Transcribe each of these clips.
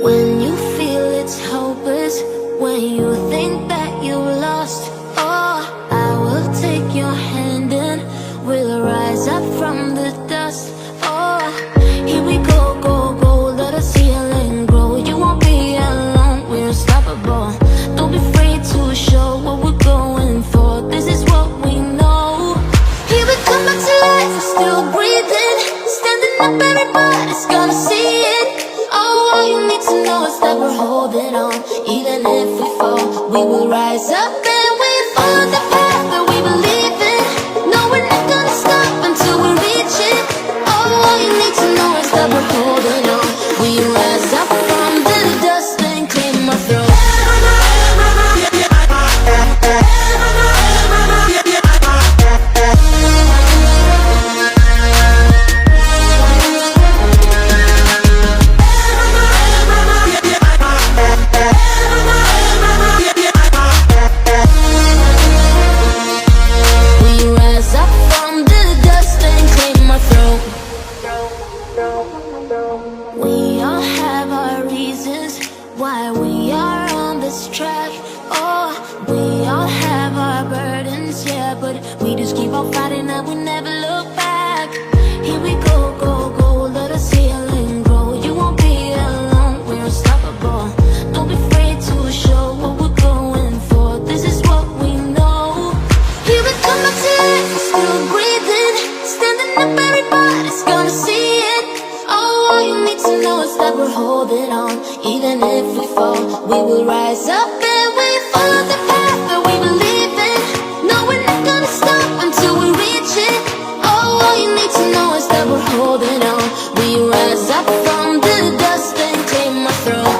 When you feel it's hopeless, when you think that you lost, oh, I will take your hand and we'll rise up from the dust. Oh, here we go, go, go, let us heal and grow. You won't be alone, we're unstoppable. Don't be afraid to show what we're going for. This is what we know. Here we come back to life, we're still breathing. Standing up, everybody's gonna see it. Oh, all you need to know is that we're holding on. Even if we fall, we will rise up and we follow the path that we believe in. No, we're not gonna stop until we reach it. Oh, all you need to know is that we're holding on. We rise up from the dust and clean my throat. We all have our reasons why we are on this track. Oh, we all have our burdens, yeah, but we just keep on fighting and we never look back. Here we go, go, go, let us heal and grow. You won't be alone, we're unstoppable. Don't be afraid to show what we're going for. This is what we know. Here we come back to life, we're still breathing. Standing up, everybody's gonna see it. Oh, all you need to know is that we're holding on. Even if we fall, we will rise up and we follow the path that we believe in. No, we're not gonna stop until we reach it. Oh, all you need to know is that we're holding on. We rise up from the dust and clean my throat.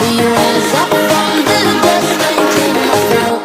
We rise up from the dust and clean my throat.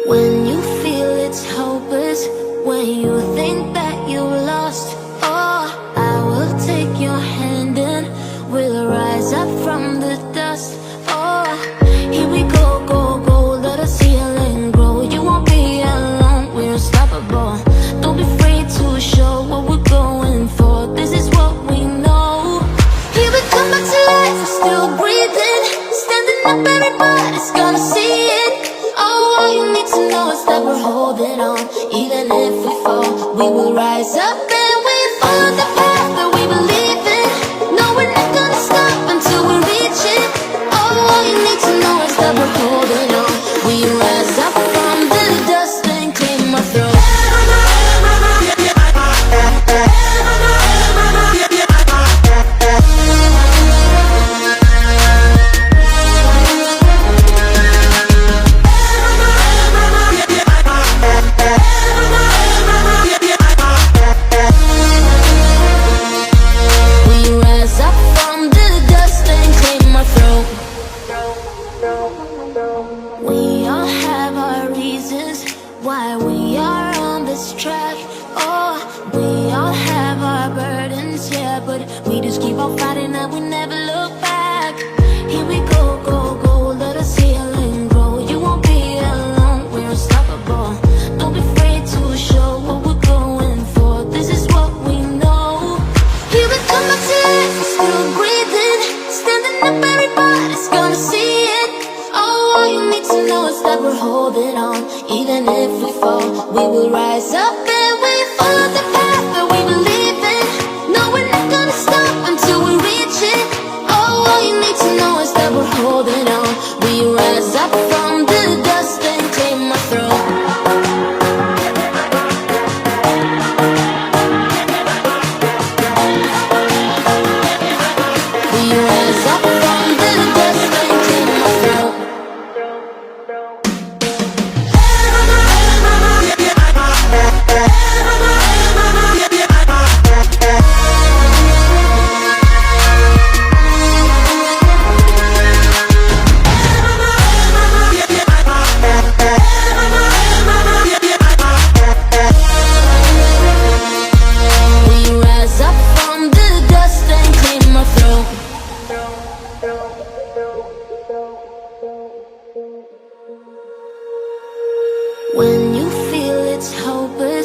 When you feel it's hopeless, when you think that you lost, oh, I will take your hand and we'll rise up from the dust. Oh, here we go, go, go, let us heal and grow. You won't be alone, we're unstoppable. Don't be afraid to show what we're going for. This is what we know. Here we come back to life, we're still breathing. Standing up, everybody's gonna see it. Oh, all you need to know is that we're holding on. Even if we fall, we will rise up and we follow the path that we believe in. No, we're not gonna stop until we reach it. Oh, all you need to know is that we're holding on. We rise up from the dust and clean my throat. We all have our reasons why we are on this track. Oh, we all have our burdens, yeah, but we just keep on fighting and we never look back. Here we go, go, go, let us heal and grow. You won't be alone, we're unstoppable. Don't be afraid to show what we're going for. This is what we know. Here we come back to life, we're still breathing. Standing up, everybody's gonna see it. Oh, all you need to know is that we're holding on. Even if we fall, we will rise up and we follow the path that we believe in. No, we're not gonna stop until we reach it. Oh, all you need to know is that we're holding on. We rise up from the dust and clean my throat. We rise up from the dust and clean my throat.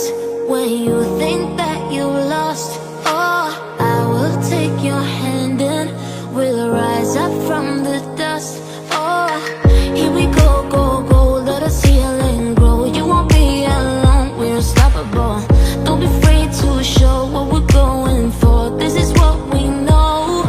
reasons when you think that you lost. Oh, I will take your hand and we'll rise up from the dust. Oh, here we go, go, go, let us heal and grow. You won't be alone, we're unstoppable. Don't be afraid to show what we're going for. This is what we know.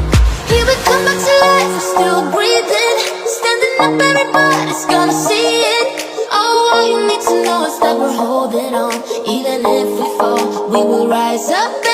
Here we come back to life, we're still breathing. Standing up, everybody's gonna see it. Oh, all you need to know is that we're holding on. Even if we fall, we will rise up.